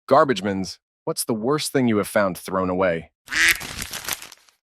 Garbagemans, what's the worst thing you have found thrown away?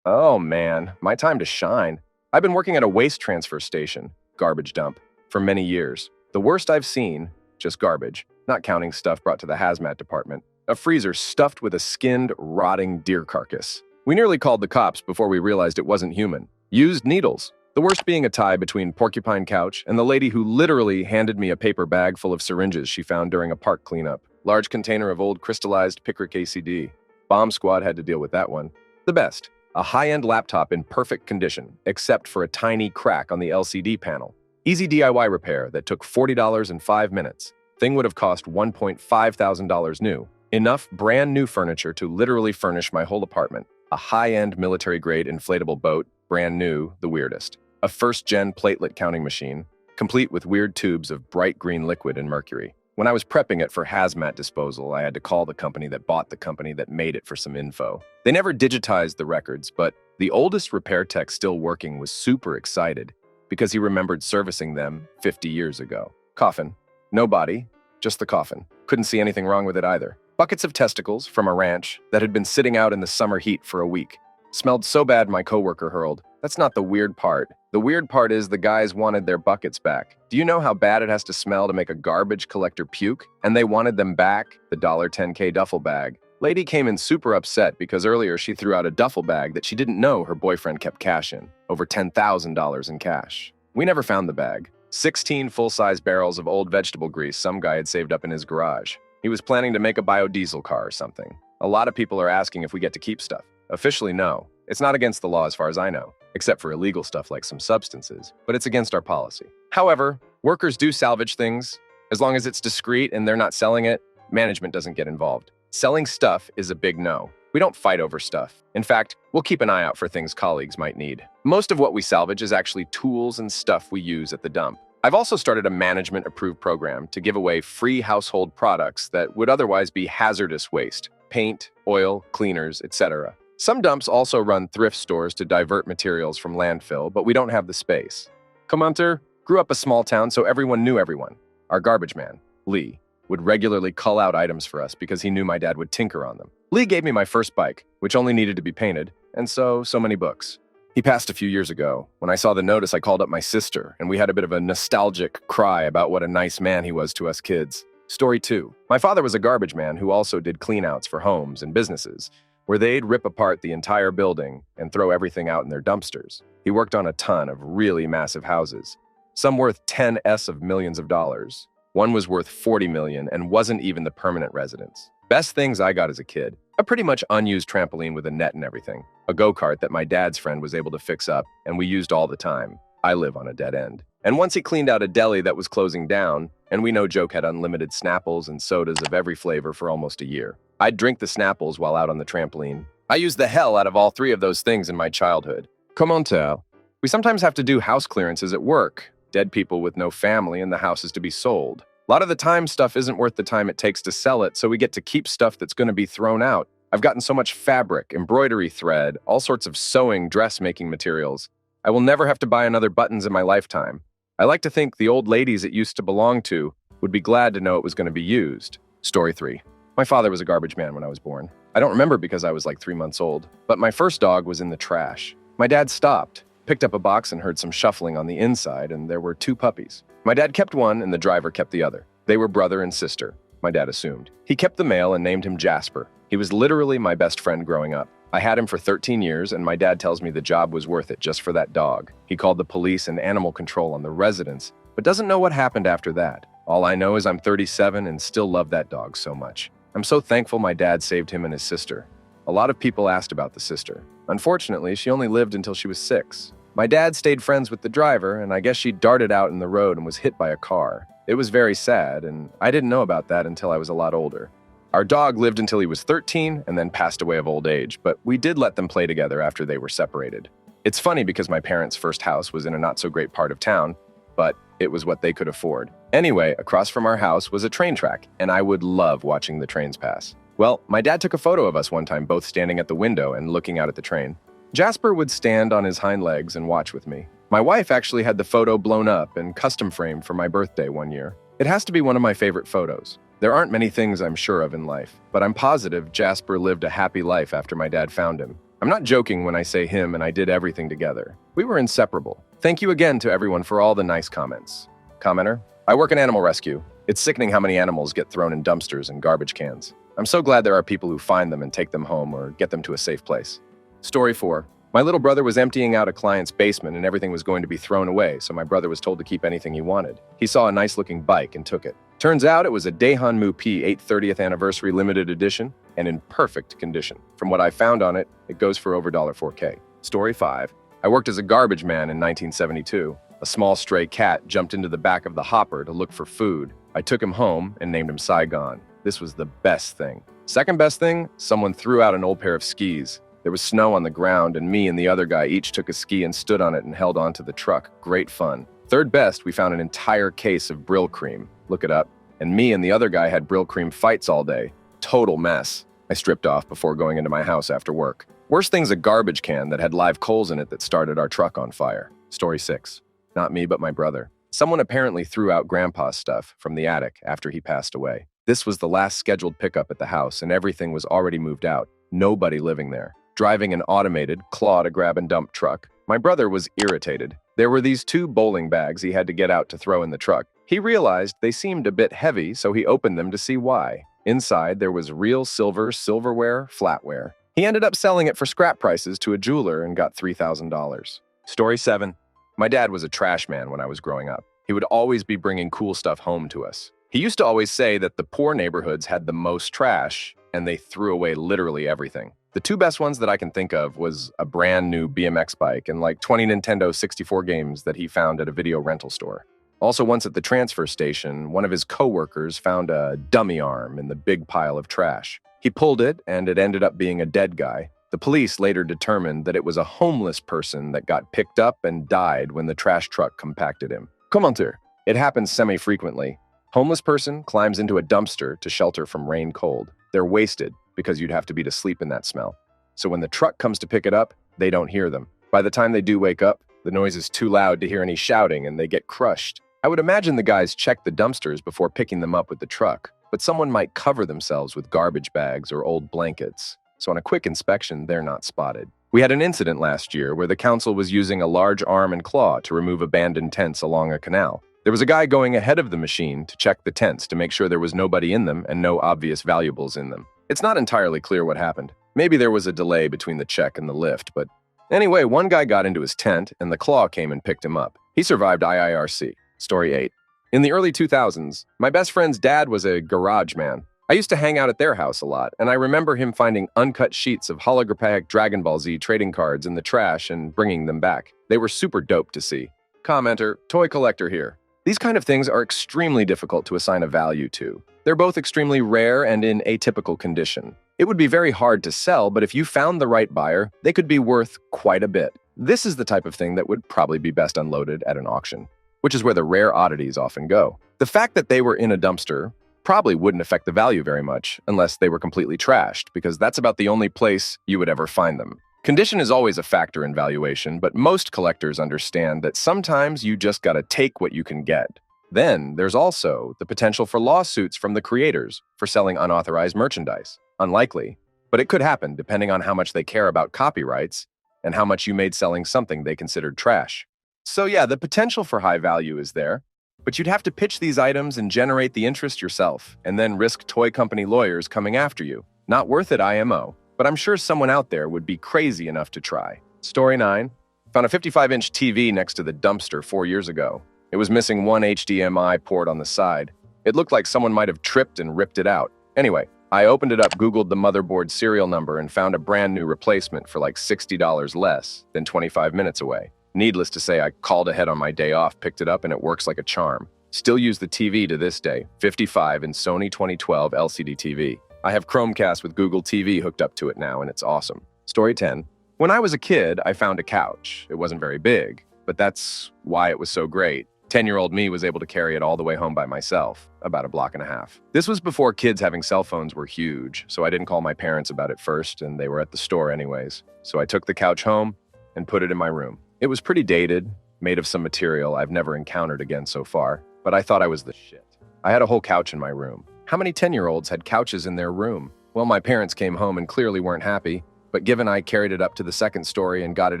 Oh man, my time to shine. I've been working at a waste transfer station, garbage dump, for many years. The worst I've seen, just garbage, not counting stuff brought to the hazmat department. A freezer stuffed with a skinned, rotting deer carcass. We nearly called the cops before we realized it wasn't human. Used needles. The worst being a tie between Porcupine Couch and the lady who literally handed me a paper bag full of syringes she found during a park cleanup. Large container of old crystallized Picric ACD. Bomb squad had to deal with that one. The best. A high-end laptop in perfect condition, except for a tiny crack on the LCD panel. Easy DIY repair that took $40 in 5 minutes. Thing would have cost $1.5 thousand new. Enough brand new furniture to literally furnish my whole apartment. A high-end military-grade inflatable boat, brand new, the weirdest. A first-gen platelet counting machine, complete with weird tubes of bright green liquid and mercury. When I was prepping it for hazmat disposal, I had to call the company that bought the company that made it for some info. They never digitized the records, but the oldest repair tech still working was super excited because he remembered servicing them 50 years ago. Coffin. No body, just the coffin. Couldn't see anything wrong with it either. Buckets of testicles from a ranch that had been sitting out in the summer heat for a week. Smelled so bad my coworker hurled, "That's not the weird part. The weird part is the guys wanted their buckets back. Do you know how bad it has to smell to make a garbage collector puke? And they wanted them back, the $10K duffel bag. Lady came in super upset because earlier she threw out a duffel bag that she didn't know her boyfriend kept cash in. Over $10,000 in cash. We never found the bag. 16 full-size barrels of old vegetable grease some guy had saved up in his garage. He was planning to make a biodiesel car or something. A lot of people are asking if we get to keep stuff. Officially, no. It's not against the law as far as I know, except for illegal stuff like some substances, but it's against our policy. However, workers do salvage things. As long as it's discreet and they're not selling it, management doesn't get involved. Selling stuff is a big no. We don't fight over stuff. In fact, we'll keep an eye out for things colleagues might need. Most of what we salvage is actually tools and stuff we use at the dump. I've also started a management-approved program to give away free household products that would otherwise be hazardous waste. Paint, oil, cleaners, etc. Some dumps also run thrift stores to divert materials from landfill, but we don't have the space. Commenter grew up a small town, so everyone knew everyone. Our garbage man, Lee, would regularly cull out items for us because he knew my dad would tinker on them. Lee gave me my first bike, which only needed to be painted, and so many books. He passed a few years ago. When I saw the notice, I called up my sister, and we had a bit of a nostalgic cry about what a nice man he was to us kids. Story 2. My father was a garbage man who also did cleanouts for homes and businesses, where they'd rip apart the entire building and throw everything out in their dumpsters. He worked on a ton of really massive houses, some worth tens of millions of dollars. One was worth 40 million and wasn't even the permanent residence. Best things I got as a kid. A pretty much unused trampoline with a net and everything. A go-kart that my dad's friend was able to fix up and we used all the time. I live on a dead end. And once he cleaned out a deli that was closing down, and we no joke had unlimited Snapples and sodas of every flavor for almost a year. I'd drink the Snapples while out on the trampoline. I used the hell out of all 3 of those things in my childhood. Comment tell. We sometimes have to do house clearances at work. Dead people with no family and the house is to be sold. A lot of the time, stuff isn't worth the time it takes to sell it, so we get to keep stuff that's going to be thrown out. I've gotten so much fabric, embroidery thread, all sorts of sewing, dressmaking materials. I will never have to buy another buttons in my lifetime. I like to think the old ladies it used to belong to would be glad to know it was going to be used. Story 3. My father was a garbage man when I was born. I don't remember because I was like 3 months old, but my first dog was in the trash. My dad stopped, picked up a box and heard some shuffling on the inside, and there were 2 puppies. My dad kept one and the driver kept the other. They were brother and sister, my dad assumed. He kept the male and named him Jasper. He was literally my best friend growing up. I had him for 13 years, and my dad tells me the job was worth it just for that dog. He called the police and animal control on the residents, but doesn't know what happened after that. All I know is I'm 37 and still love that dog so much. I'm so thankful my dad saved him and his sister. A lot of people asked about the sister. Unfortunately, she only lived until she was 6. My dad stayed friends with the driver, and I guess she darted out in the road and was hit by a car. It was very sad, and I didn't know about that until I was a lot older. Our dog lived until he was 13 and then passed away of old age, but we did let them play together after they were separated. It's funny because my parents' first house was in a not-so-great part of town, but it was what they could afford. Anyway, across from our house was a train track, and I would love watching the trains pass. Well, my dad took a photo of us one time both standing at the window and looking out at the train. Jasper would stand on his hind legs and watch with me. My wife actually had the photo blown up and custom framed for my birthday one year. It has to be one of my favorite photos. There aren't many things I'm sure of in life, but I'm positive Jasper lived a happy life after my dad found him. I'm not joking when I say him and I did everything together. We were inseparable. Thank you again to everyone for all the nice comments. Commenter, I work in animal rescue. It's sickening how many animals get thrown in dumpsters and garbage cans. I'm so glad there are people who find them and take them home or get them to a safe place. Story 4. My little brother was emptying out a client's basement and everything was going to be thrown away, so my brother was told to keep anything he wanted. He saw a nice-looking bike and took it. Turns out it was a Daehan P 830th Anniversary Limited Edition and in perfect condition. From what I found on it, it goes for over $4K. Story 5. I worked as a garbage man in 1972. A small stray cat jumped into the back of the hopper to look for food. I took him home and named him Saigon. This was the best thing. Second best thing, someone threw out an old pair of skis. There was snow on the ground, and me and the other guy each took a ski and stood on it and held onto the truck. Great fun. Third best, we found an entire case of Brill cream. Look it up. And me and the other guy had Brill cream fights all day. Total mess. I stripped off before going into my house after work. Worst thing's a garbage can that had live coals in it that started our truck on fire. Story 6. Not me, but my brother. Someone apparently threw out Grandpa's stuff from the attic after he passed away. This was the last scheduled pickup at the house, and everything was already moved out. Nobody living there. Driving an automated claw-to-grab-and-dump truck, my brother was irritated. There were these 2 bowling bags he had to get out to throw in the truck. He realized they seemed a bit heavy, so he opened them to see why. Inside, there was real silverware, flatware. He ended up selling it for scrap prices to a jeweler and got $3,000. Story 7. My dad was a trash man when I was growing up. He would always be bringing cool stuff home to us. He used to always say that the poor neighborhoods had the most trash, and they threw away literally everything. The 2 best ones that I can think of was a brand new BMX bike and like 20 Nintendo 64 games that he found at a video rental store. Also, once at the transfer station, one of his coworkers found a dummy arm in the big pile of trash. He pulled it, and it ended up being a dead guy. The police later determined that it was a homeless person that got picked up and died when the trash truck compacted him. Commenter. It happens semi-frequently. Homeless person climbs into a dumpster to shelter from rain cold. They're wasted because you'd have to be to sleep in that smell. So when the truck comes to pick it up, they don't hear them. By the time they do wake up, the noise is too loud to hear any shouting and they get crushed. I would imagine the guys check the dumpsters before picking them up with the truck, but someone might cover themselves with garbage bags or old blankets. So on a quick inspection, they're not spotted. We had an incident last year where the council was using a large arm and claw to remove abandoned tents along a canal. There was a guy going ahead of the machine to check the tents to make sure there was nobody in them and no obvious valuables in them. It's not entirely clear what happened. Maybe there was a delay between the check and the lift, but anyway, one guy got into his tent and the claw came and picked him up. He survived IIRC. Story 8. In the early 2000s, my best friend's dad was a garage man. I used to hang out at their house a lot, and I remember him finding uncut sheets of holographic Dragon Ball Z trading cards in the trash and bringing them back. They were super dope to see. Commenter, toy collector here. These kind of things are extremely difficult to assign a value to. They're both extremely rare and in atypical condition. It would be very hard to sell, but if you found the right buyer, they could be worth quite a bit. This is the type of thing that would probably be best unloaded at an auction, which is where the rare oddities often go. The fact that they were in a dumpster probably wouldn't affect the value very much unless they were completely trashed, because that's about the only place you would ever find them. Condition is always a factor in valuation, but most collectors understand that sometimes you just gotta take what you can get. Then there's also the potential for lawsuits from the creators for selling unauthorized merchandise. Unlikely, but it could happen depending on how much they care about copyrights and how much you made selling something they considered trash. So yeah, the potential for high value is there, but you'd have to pitch these items and generate the interest yourself, and then risk toy company lawyers coming after you. Not worth it, IMO, but I'm sure someone out there would be crazy enough to try. Story 9. Found a 55-inch TV next to the dumpster 4 years ago. It was missing one HDMI port on the side. It looked like someone might have tripped and ripped it out. Anyway, I opened it up, Googled the motherboard serial number, and found a brand new replacement for like $60 less than 25 minutes away. Needless to say, I called ahead on my day off, picked it up, and it works like a charm. Still use the TV to this day, 55 in Sony 2012 LCD TV. I have Chromecast with Google TV hooked up to it now, and it's awesome. Story 10. When I was a kid, I found a couch. It wasn't very big, but that's why it was so great. 10-year-old me was able to carry it all the way home by myself, about a block and a half. This was before kids having cell phones were huge, so I didn't call my parents about it first, and they were at the store anyways. So I took the couch home and put it in my room. It was pretty dated, made of some material I've never encountered again so far, but I thought I was the shit. I had a whole couch in my room. How many 10-year-olds had couches in their room? Well, my parents came home and clearly weren't happy, but given I carried it up to the second story and got it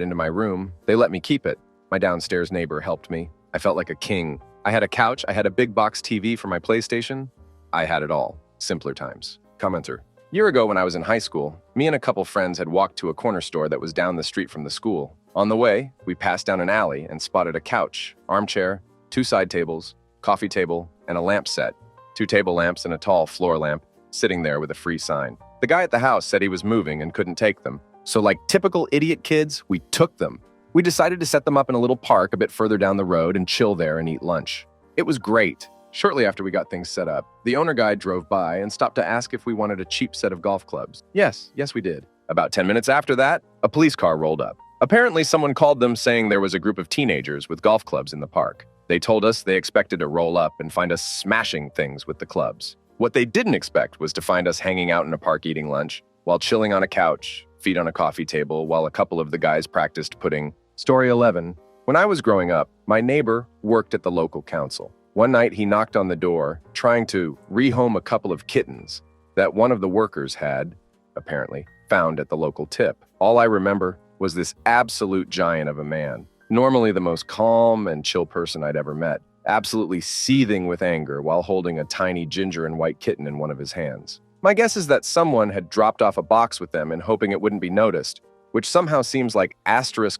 into my room, they let me keep it. My downstairs neighbor helped me. I felt like a king. I had a couch, I had a big box TV for my PlayStation. I had it all. Simpler times. Commenter. Year ago when I was in high school, me and a couple friends had walked to a corner store that was down the street from the school. On the way, we passed down an alley and spotted a couch, armchair, 2 side tables, coffee table, and a lamp set. 2 table lamps and a tall floor lamp, sitting there with a free sign. The guy at the house said he was moving and couldn't take them. So like typical idiot kids, we took them. We decided to set them up in a little park a bit further down the road and chill there and eat lunch. It was great. Shortly after we got things set up, the owner guy drove by and stopped to ask if we wanted a cheap set of golf clubs. Yes, we did. About 10 minutes after that, a police car rolled up. Apparently, someone called them saying there was a group of teenagers with golf clubs in the park. They told us they expected to roll up and find us smashing things with the clubs. What they didn't expect was to find us hanging out in a park eating lunch, while chilling on a couch, feet on a coffee table, while a couple of the guys practiced putting. Story 11. When I was growing up, my neighbor worked at the local council. One night, he knocked on the door, trying to rehome a couple of kittens that one of the workers had, apparently, found at the local tip. All I remember was this absolute giant of a man, normally the most calm and chill person I'd ever met, absolutely seething with anger while holding a tiny ginger and white kitten in one of his hands. My guess is that someone had dropped off a box with them and hoping it wouldn't be noticed, which somehow seems like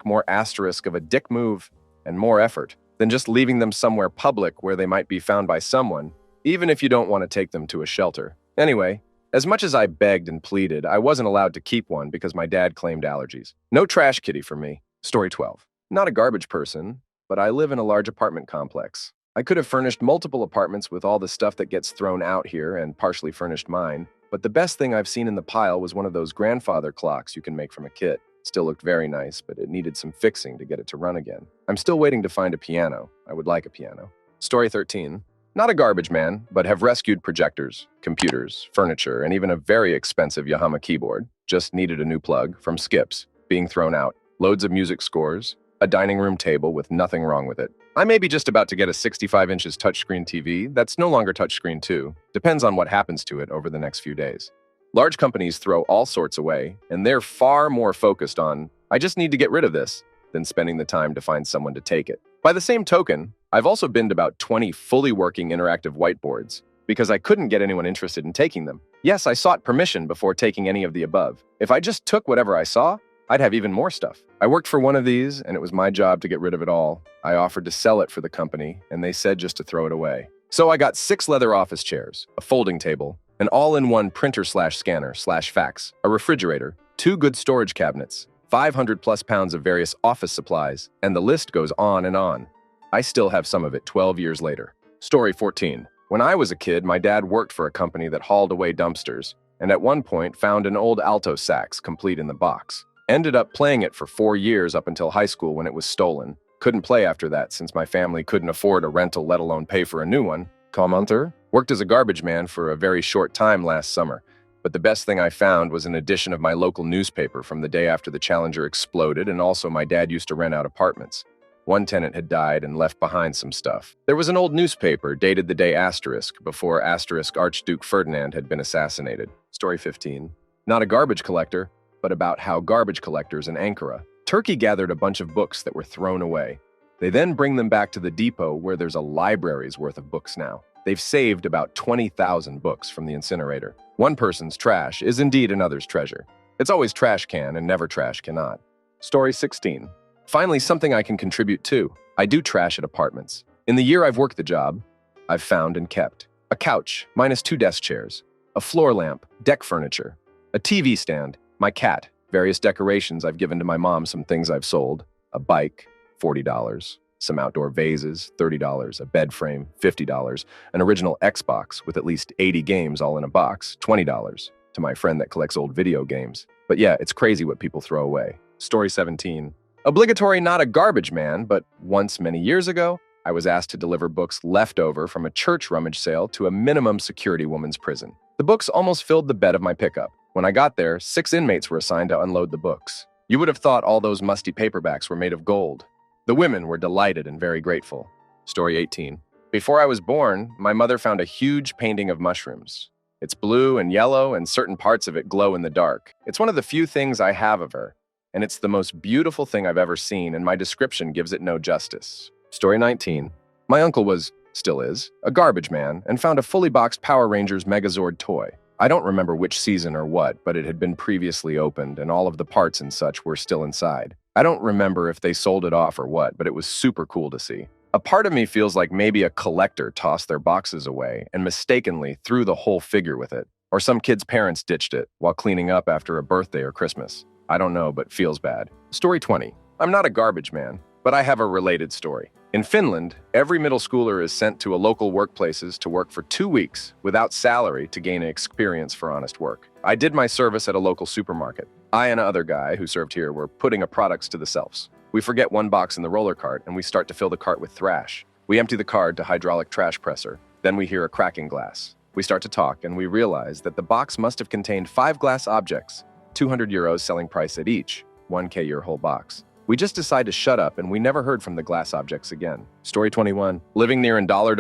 more asterisk of a dick move and more effort than just leaving them somewhere public where they might be found by someone, even if you don't want to take them to a shelter. Anyway, as much as I begged and pleaded, I wasn't allowed to keep one because my dad claimed allergies. No trash kitty for me. Story 12. Not a garbage person, but I live in a large apartment complex. I could have furnished multiple apartments with all the stuff that gets thrown out here and partially furnished mine, but the best thing I've seen in the pile was one of those grandfather clocks you can make from a kit. Still looked very nice, but it needed some fixing to get it to run again. I'm still waiting to find a piano. I would like a piano. Story 13. Not a garbage man, but have rescued projectors, computers, furniture, and even a very expensive Yamaha keyboard. Just needed a new plug from Skips, being thrown out. Loads of music scores, a dining room table with nothing wrong with it. I may be just about to get a 65 inches touchscreen TV that's no longer touchscreen too. Depends on what happens to it over the next few days. Large companies throw all sorts away, and they're far more focused on, I just need to get rid of this, than spending the time to find someone to take it. By the same token, I've also binned about 20 fully working interactive whiteboards because I couldn't get anyone interested in taking them. Yes, I sought permission before taking any of the above. If I just took whatever I saw, I'd have even more stuff. I worked for one of these, and it was my job to get rid of it all. I offered to sell it for the company, and they said just to throw it away. So I got 6 leather office chairs, a folding table, an all-in-one printer/scanner/fax, a refrigerator, 2 good storage cabinets, 500+ pounds of various office supplies, and the list goes on and on. I still have some of it 12 years later. Story 14. When I was a kid, my dad worked for a company that hauled away dumpsters, and at one point found an old alto sax complete in the box. Ended up playing it for 4 years up until high school when it was stolen. Couldn't play after that since my family couldn't afford a rental, let alone pay for a new one. Commenter. Worked as a garbage man for a very short time last summer, but the best thing I found was an edition of my local newspaper from the day after the Challenger exploded, and also my dad used to rent out apartments. One tenant had died and left behind some stuff. There was an old newspaper dated the day before Archduke Ferdinand had been assassinated. Story 15. Not a garbage collector, but about how garbage collectors in Ankara. Turkey gathered a bunch of books that were thrown away. They then bring them back to the depot where there's a library's worth of books now. They've saved about 20,000 books from the incinerator. One person's trash is indeed another's treasure. It's always trash can and never trash cannot. Story 16. Finally, something I can contribute to. I do trash at apartments. In the year I've worked the job, I've found and kept a couch minus 2 desk chairs, a floor lamp, deck furniture, a TV stand, my cat, various decorations I've given to my mom, some things I've sold, a bike, $40, some outdoor vases, $30, a bed frame, $50, an original Xbox with at least 80 games all in a box, $20, to my friend that collects old video games. But yeah, it's crazy what people throw away. Story 17. Obligatory not a garbage man, but once many years ago, I was asked to deliver books left over from a church rummage sale to a minimum security woman's prison. The books almost filled the bed of my pickup. When I got there, 6 inmates were assigned to unload the books. You would have thought all those musty paperbacks were made of gold. The women were delighted and very grateful. Story 18. Before I was born, my mother found a huge painting of mushrooms. It's blue and yellow, and certain parts of it glow in the dark. It's one of the few things I have of her, and it's the most beautiful thing I've ever seen, and my description gives it no justice. Story 19. My uncle still is, a garbage man, and found a fully boxed Power Rangers Megazord toy. I don't remember which season or what, but it had been previously opened, and all of the parts and such were still inside. I don't remember if they sold it off or what, but it was super cool to see. A part of me feels like maybe a collector tossed their boxes away and mistakenly threw the whole figure with it, or some kid's parents ditched it while cleaning up after a birthday or Christmas. I don't know, but feels bad. Story 20. I'm not a garbage man, but I have a related story. In Finland, every middle schooler is sent to a local workplaces to work for 2 weeks without salary to gain experience for honest work. I did my service at a local supermarket. I and another guy who served here were putting our products to the shelves. We forget one box in the roller cart and we start to fill the cart with thrash. We empty the cart to hydraulic trash presser. Then we hear a cracking glass. We start to talk and we realize that the box must have contained 5 glass objects, 200 euros selling price at each, 1K your whole box. We just decide to shut up and we never heard from the glass objects again. Story 21. Living near in dollar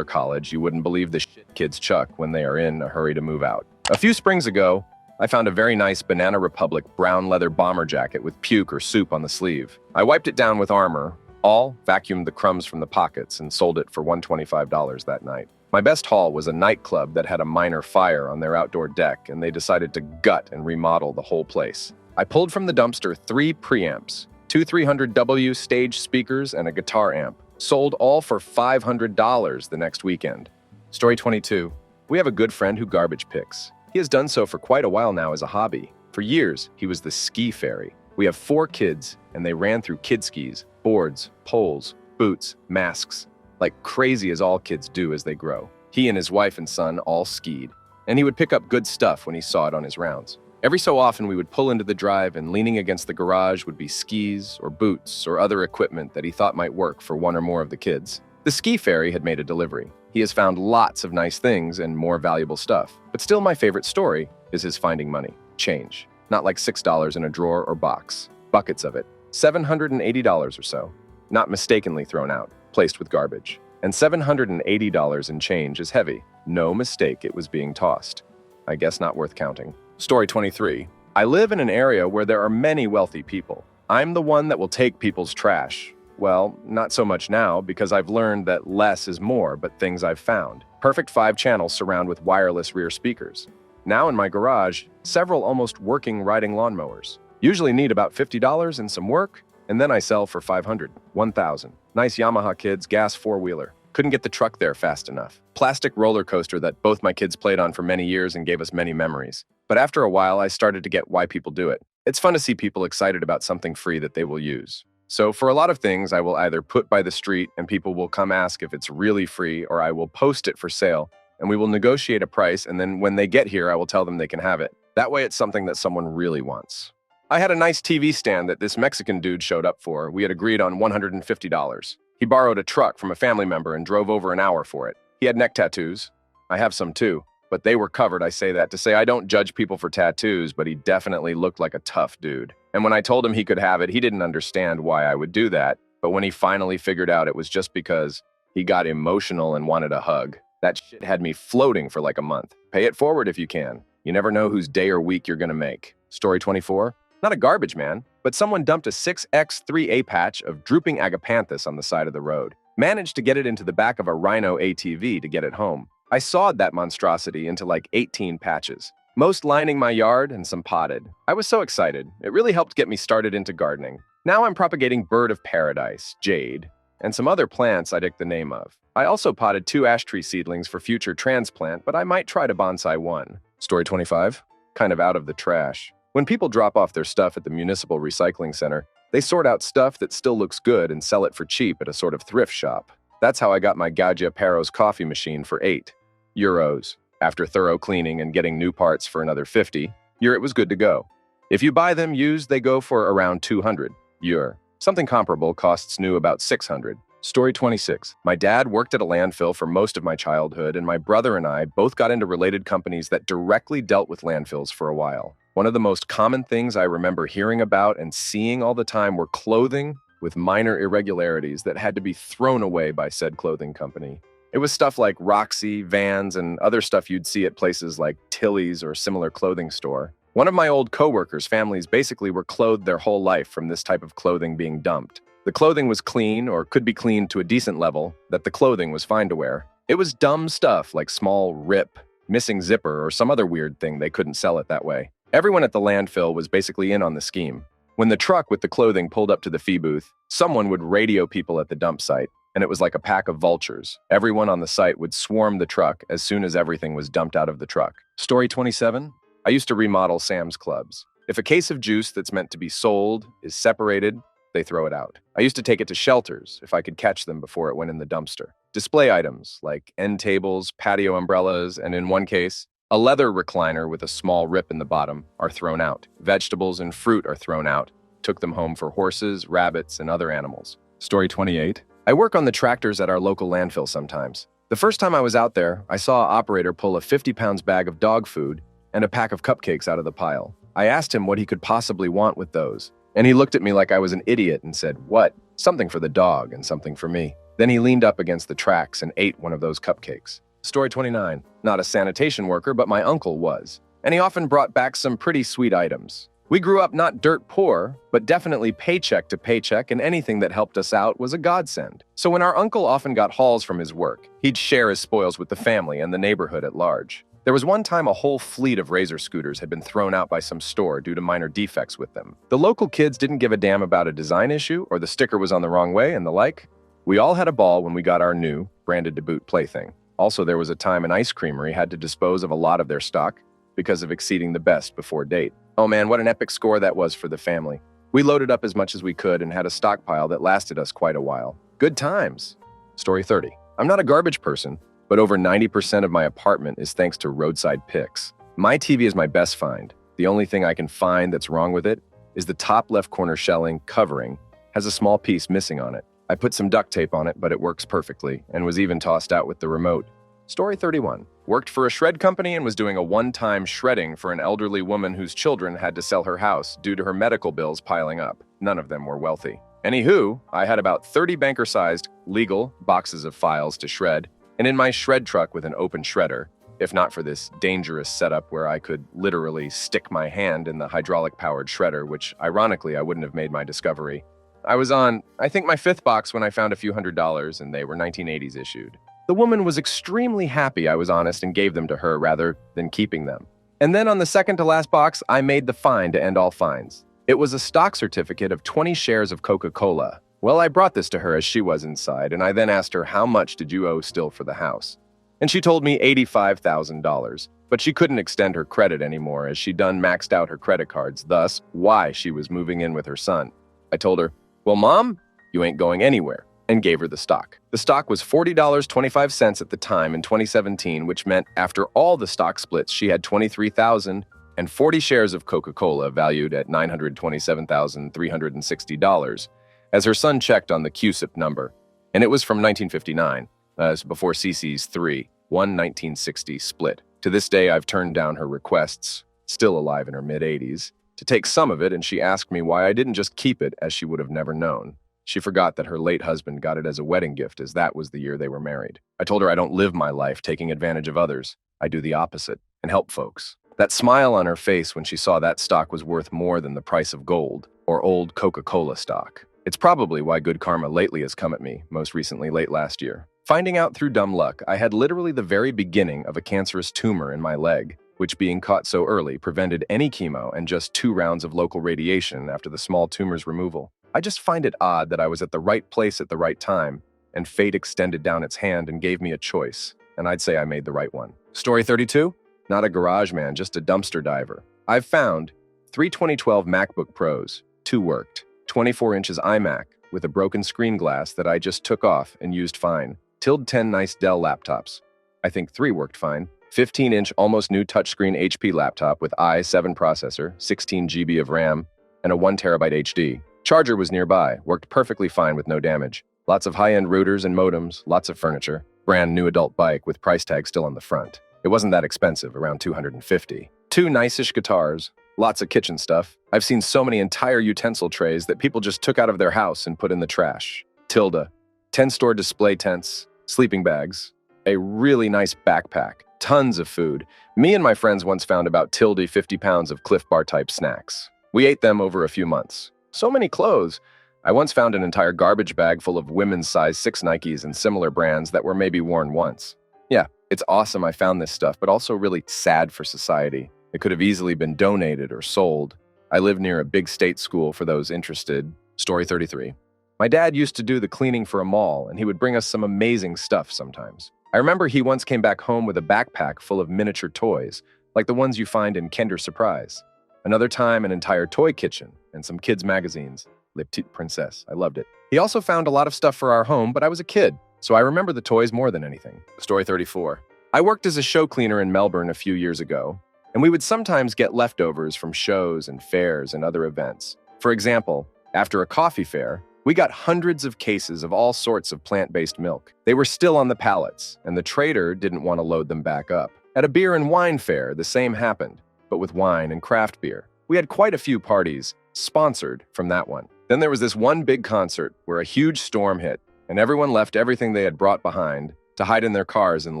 college, you wouldn't believe the shit kids chuck when they are in a hurry to move out. A few springs ago, I found a very nice Banana Republic brown leather bomber jacket with puke or soup on the sleeve. I wiped it down with Armor, vacuumed the crumbs from the pockets, and sold it for $125 that night. My best haul was a nightclub that had a minor fire on their outdoor deck, and they decided to gut and remodel the whole place. I pulled from the dumpster 3 preamps, 2 300W stage speakers, and a guitar amp. Sold all for $500 the next weekend. Story 22. We have a good friend who garbage picks. He has done so for quite a while now as a hobby. For years, he was the ski fairy. We have 4 kids, and they ran through kid skis, boards, poles, boots, masks, like crazy as all kids do as they grow. He and his wife and son all skied, and he would pick up good stuff when he saw it on his rounds. Every so often, we would pull into the drive, and leaning against the garage would be skis or boots or other equipment that he thought might work for one or more of the kids. The ski fairy had made a delivery. He has found lots of nice things and more valuable stuff, but still my favorite story is his finding money. Change. Not like $6 in a drawer or box. Buckets of it. $780 or so. Not mistakenly thrown out, placed with garbage. And $780 in change is heavy. No mistake it was being tossed. I guess not worth counting. Story 23. I live in an area where there are many wealthy people. I'm the one that will take people's trash. Well, not so much now because I've learned that less is more, but things I've found. Perfect 5 channels surround with wireless rear speakers. Now in my garage, several almost working riding lawnmowers. Usually need about $50 and some work, and then I sell for $500, $1,000. Nice Yamaha Kids gas 4-wheeler. Couldn't get the truck there fast enough. Plastic roller coaster that both my kids played on for many years and gave us many memories. But after a while, I started to get why people do it. It's fun to see people excited about something free that they will use. So for a lot of things, I will either put by the street and people will come ask if it's really free, or I will post it for sale and we will negotiate a price, and then when they get here, I will tell them they can have it. That way it's something that someone really wants. I had a nice TV stand that this Mexican dude showed up for. We had agreed on $150. He borrowed a truck from a family member and drove over an hour for it. He had neck tattoos. I have some too, but they were covered. I say that to say I don't judge people for tattoos, but he definitely looked like a tough dude. And when I told him he could have it, he didn't understand why I would do that. But when he finally figured out it was just because he got emotional and wanted a hug. That shit had me floating for like a month. Pay it forward if you can. You never know whose day or week you're gonna make. Story 24. Not a garbage man, but someone dumped a 6X3A patch of drooping agapanthus on the side of the road. Managed to get it into the back of a Rhino ATV to get it home. I sawed that monstrosity into like 18 patches. Most lining my yard and some potted. I was so excited. It really helped get me started into gardening. Now I'm propagating bird of paradise, jade, and some other plants I dick the name of. I also potted 2 ash tree seedlings for future transplant, but I might try to bonsai one. Story 25. Kind of out of the trash. When people drop off their stuff at the municipal recycling center, they sort out stuff that still looks good and sell it for cheap at a sort of thrift shop. That's how I got my Gaggia Peros coffee machine for €8. After thorough cleaning and getting new parts for another 50, it was good to go. If you buy them used, they go for around €200. Something comparable costs new about $600. Story 26. My dad worked at a landfill for most of my childhood, and my brother and I both got into related companies that directly dealt with landfills for a while. One of the most common things I remember hearing about and seeing all the time were clothing with minor irregularities that had to be thrown away by said clothing company. It was stuff like Roxy, Vans, and other stuff you'd see at places like Tilly's or similar clothing store. One of my old coworkers' families basically were clothed their whole life from this type of clothing being dumped. The clothing was clean, or could be cleaned to a decent level, that the clothing was fine to wear. It was dumb stuff like small rip, missing zipper, or some other weird thing they couldn't sell it that way. Everyone at the landfill was basically in on the scheme. When the truck with the clothing pulled up to the fee booth, someone would radio people at the dump site, and it was like a pack of vultures. Everyone on the site would swarm the truck as soon as everything was dumped out of the truck. Story 27. I used to remodel Sam's Clubs. If a case of juice that's meant to be sold is separated, they throw it out. I used to take it to shelters if I could catch them before it went in the dumpster. Display items like end tables, patio umbrellas, and in one case, a leather recliner with a small rip in the bottom are thrown out. Vegetables and fruit are thrown out. Took them home for horses, rabbits, and other animals. Story 28. I work on the tractors at our local landfill sometimes. The first time I was out there, I saw an operator pull a 50-pound bag of dog food and a pack of cupcakes out of the pile. I asked him what he could possibly want with those, and he looked at me like I was an idiot and said, "What?" Something for the dog and something for me. Then he leaned up against the tracks and ate one of those cupcakes. Story 29. Not a sanitation worker, but my uncle was. And he often brought back some pretty sweet items. We grew up not dirt poor, but definitely paycheck to paycheck, and anything that helped us out was a godsend. So when our uncle often got hauls from his work, he'd share his spoils with the family and the neighborhood at large. There was one time a whole fleet of Razor scooters had been thrown out by some store due to minor defects with them. The local kids didn't give a damn about a design issue or the sticker was on the wrong way and the like. We all had a ball when we got our new, branded to boot plaything. Also, there was a time an ice creamery had to dispose of a lot of their stock because of exceeding the best before date. Oh man, what an epic score that was for the family. We loaded up as much as we could and had a stockpile that lasted us quite a while. Good times. Story 30. I'm not a garbage person, but over 90% of my apartment is thanks to roadside picks. My TV is my best find. The only thing I can find that's wrong with it is the top left corner shelling covering has a small piece missing on it. I put some duct tape on it, but it works perfectly and was even tossed out with the remote. Story 31. Worked for a shred company and was doing a one-time shredding for an elderly woman whose children had to sell her house due to her medical bills piling up. None of them were wealthy. Anywho, I had about 30 banker-sized, legal boxes of files to shred, and in my shred truck with an open shredder, if not for this dangerous setup where I could literally stick my hand in the hydraulic-powered shredder, which ironically I wouldn't have made my discovery. I was on, I think, my 5th box when I found a few $100s, and they were 1980s issued. The woman was extremely happy I was honest and gave them to her rather than keeping them. And then on the second to last box, I made the find to end all finds. It was a stock certificate of 20 shares of Coca-Cola. Well, I brought this to her as she was inside, and I then asked her, how much did you owe still for the house? And she told me $85,000, but she couldn't extend her credit anymore as she'd done maxed out her credit cards, thus why she was moving in with her son. I told her, well, Mom, you ain't going anywhere, and gave her the stock. The stock was $40.25 at the time in 2017, which meant after all the stock splits, she had 23,040 shares of Coca-Cola valued at $927,360 as her son checked on the QSIP number. And it was from 1959, as before CC's 1960 split. To this day, I've turned down her requests, still alive in her mid-80s, to take some of it, and she asked me why I didn't just keep it, as she would have never known. She forgot that her late husband got it as a wedding gift, as that was the year they were married. I told her I don't live my life taking advantage of others. I do the opposite and help folks. That smile on her face when she saw that stock was worth more than the price of gold or old Coca-Cola stock. It's probably why good karma lately has come at me, most recently late last year. Finding out through dumb luck, I had literally the very beginning of a cancerous tumor in my leg, which being caught so early prevented any chemo and just 2 rounds of local radiation after the small tumor's removal. I just find it odd that I was at the right place at the right time, and fate extended down its hand and gave me a choice, and I'd say I made the right one. Story 32? Not a garage man, just a dumpster diver. I've found 3 2012 MacBook Pros, 2 worked, 24 inches iMac with a broken screen glass that I just took off and used fine, 10 nice Dell laptops. I think 3 worked fine, 15-inch almost new touchscreen HP laptop with i7 processor, 16 GB of RAM, and a 1 terabyte HD. Charger was nearby, worked perfectly fine with no damage. Lots of high-end routers and modems, lots of furniture. Brand new adult bike with price tag still on the front. It wasn't that expensive, around $250. 2 nice-ish guitars, lots of kitchen stuff. I've seen so many entire utensil trays that people just took out of their house and put in the trash. 10 store display tents, sleeping bags, a really nice backpack, tons of food. Me and my friends once found about 50 pounds of Cliff Bar type snacks. We ate them over a few months. So many clothes. I once found an entire garbage bag full of women's size 6 Nikes and similar brands that were maybe worn once. Yeah, it's awesome I found this stuff, but also really sad for society. It could have easily been donated or sold. I live near a big state school for those interested. Story 33. My dad used to do the cleaning for a mall, and he would bring us some amazing stuff sometimes. I remember he once came back home with a backpack full of miniature toys, like the ones you find in Kinder Surprise. Another time, an entire toy kitchen and some kids' magazines. Les Petites Princesses. I loved it. He also found a lot of stuff for our home, but I was a kid, so I remember the toys more than anything. Story 34. I worked as a show cleaner in Melbourne a few years ago, and we would sometimes get leftovers from shows and fairs and other events. For example, after a coffee fair, we got hundreds of cases of all sorts of plant-based milk. They were still on the pallets, and the trader didn't want to load them back up. At a beer and wine fair, the same happened, but with wine and craft beer. We had quite a few parties sponsored from that one. Then there was this one big concert where a huge storm hit, and everyone left everything they had brought behind to hide in their cars and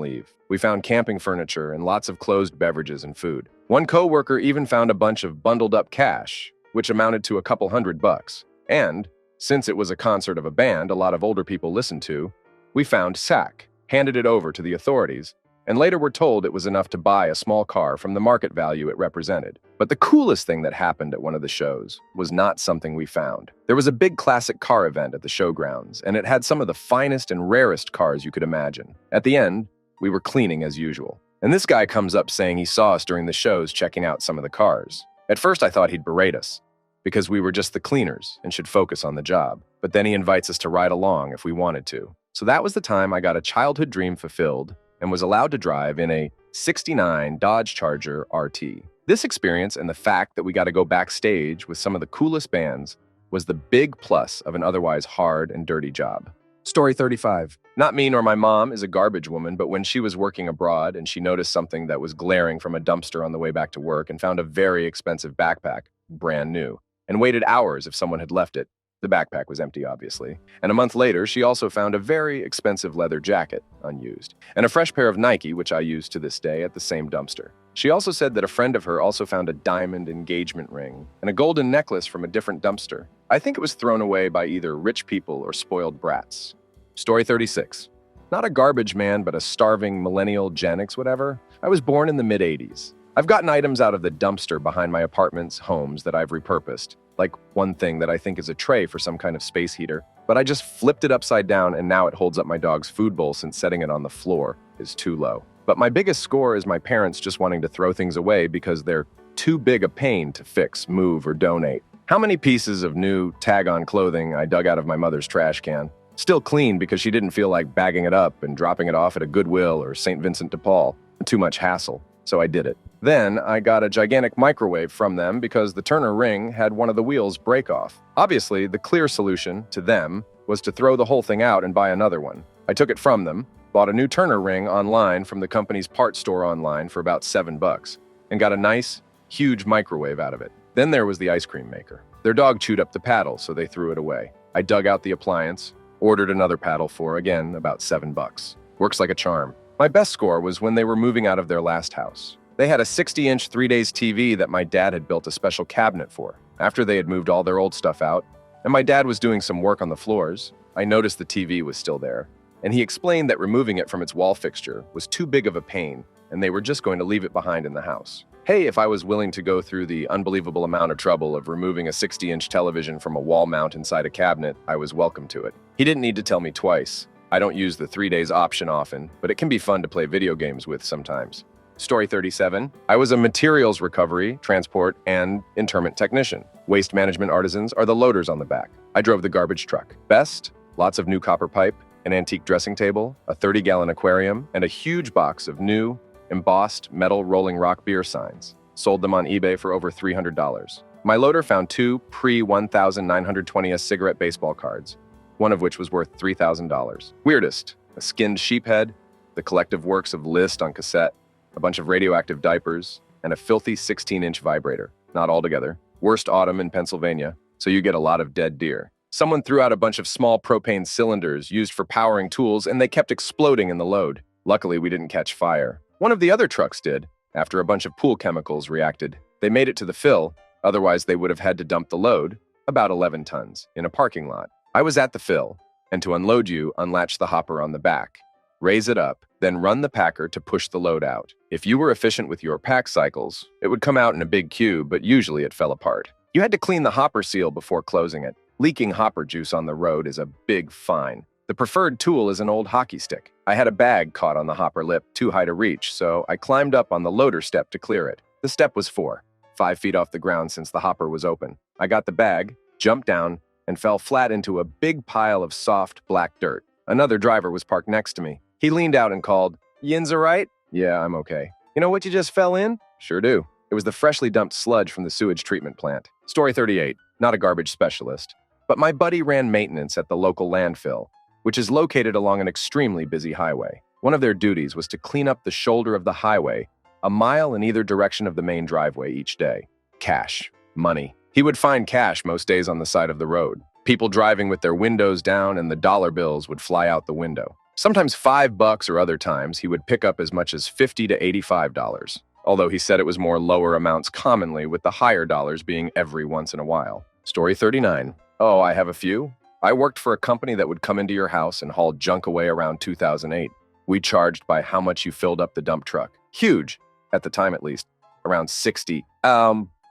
leave. We found camping furniture and lots of closed beverages and food. One coworker even found a bunch of bundled up cash, which amounted to a couple $100. And, since it was a concert of a band a lot of older people listened to, we found sack, handed it over to the authorities, and later were told it was enough to buy a small car from the market value it represented. But the coolest thing that happened at one of the shows was not something we found. There was a big classic car event at the showgrounds, and it had some of the finest and rarest cars you could imagine. At the end, we were cleaning as usual. And this guy comes up saying he saw us during the shows checking out some of the cars. At first I thought he'd berate us, because we were just the cleaners and should focus on the job. But then he invites us to ride along if we wanted to. So that was the time I got a childhood dream fulfilled and was allowed to drive in a '69 Dodge Charger RT. This experience and the fact that we got to go backstage with some of the coolest bands was the big plus of an otherwise hard and dirty job. Story 35. Not me nor my mom is a garbage woman, but when she was working abroad and she noticed something that was glaring from a dumpster on the way back to work and found a very expensive backpack, brand new, and waited hours if someone had left it. The backpack was empty, obviously. And a month later, she also found a very expensive leather jacket, unused, and a fresh pair of Nike, which I use to this day, at the same dumpster. She also said that a friend of her also found a diamond engagement ring and a golden necklace from a different dumpster. I think it was thrown away by either rich people or spoiled brats. Story 36. Not a garbage man, but a starving millennial Gen X whatever. I was born in the mid-'80s. I've gotten items out of the dumpster behind my apartment's homes that I've repurposed, like one thing that I think is a tray for some kind of space heater, but I just flipped it upside down and now it holds up my dog's food bowl since setting it on the floor is too low. But my biggest score is my parents just wanting to throw things away because they're too big a pain to fix, move, or donate. How many pieces of new tag-on clothing I dug out of my mother's trash can? Still clean because she didn't feel like bagging it up and dropping it off at a Goodwill or St. Vincent de Paul. Too much hassle, so I did it. Then I got a gigantic microwave from them because the Turner ring had one of the wheels break off. Obviously, the clear solution to them was to throw the whole thing out and buy another one. I took it from them, bought a new Turner ring online from the company's parts store online for about $7, and got a nice, huge microwave out of it. Then there was the ice cream maker. Their dog chewed up the paddle, so they threw it away. I dug out the appliance, ordered another paddle for, again, about $7. Works like a charm. My best score was when they were moving out of their last house. They had a 60-inch 3-days TV that my dad had built a special cabinet for. After they had moved all their old stuff out, and my dad was doing some work on the floors, I noticed the TV was still there, and he explained that removing it from its wall fixture was too big of a pain, and they were just going to leave it behind in the house. Hey, if I was willing to go through the unbelievable amount of trouble of removing a 60-inch television from a wall mount inside a cabinet, I was welcome to it. He didn't need to tell me twice. I don't use the 3-days option often, but it can be fun to play video games with sometimes. Story 37. I was a materials recovery, transport, and interment technician. Waste management artisans are the loaders on the back. I drove the garbage truck. Best, lots of new copper pipe, an antique dressing table, a 30-gallon aquarium, and a huge box of new, embossed metal Rolling Rock beer signs. Sold them on eBay for over $300. My loader found 2 pre-1920s cigarette baseball cards, one of which was worth $3,000. Weirdest, a skinned sheep head, the collective works of Liszt on cassette, a bunch of radioactive diapers, and a filthy 16-inch vibrator. Not all together. Worst autumn in Pennsylvania, so you get a lot of dead deer. Someone threw out a bunch of small propane cylinders used for powering tools, and they kept exploding in the load. Luckily, we didn't catch fire. One of the other trucks did, after a bunch of pool chemicals reacted. They made it to the fill, otherwise they would have had to dump the load, about 11 tons, in a parking lot. I was at the fill, and to unload you, unlatch the hopper on the back, raise it up, then run the packer to push the load out. If you were efficient with your pack cycles, it would come out in a big cube, but usually it fell apart. You had to clean the hopper seal before closing it. Leaking hopper juice on the road is a big fine. The preferred tool is an old hockey stick. I had a bag caught on the hopper lip, too high to reach, so I climbed up on the loader step to clear it. The step was 5 feet off the ground since the hopper was open. I got the bag, jumped down, and fell flat into a big pile of soft, black dirt. Another driver was parked next to me. He leaned out and called, "Yin's all right?" "Yeah, I'm okay." "You know what you just fell in?" "Sure do." It was the freshly dumped sludge from the sewage treatment plant. Story 38, not a garbage specialist, but my buddy ran maintenance at the local landfill, which is located along an extremely busy highway. One of their duties was to clean up the shoulder of the highway, a mile in either direction of the main driveway each day. Cash. Money. He would find cash most days on the side of the road. People driving with their windows down and the dollar bills would fly out the window. Sometimes $5 or other times he would pick up as much as $50 to $85, although he said it was more lower amounts commonly, with the higher dollars being every once in a while. Story 39. Oh, I have a few. I worked for a company that would come into your house and haul junk away around 2008. We charged by how much you filled up the dump truck. Huge, at the time at least, around 60.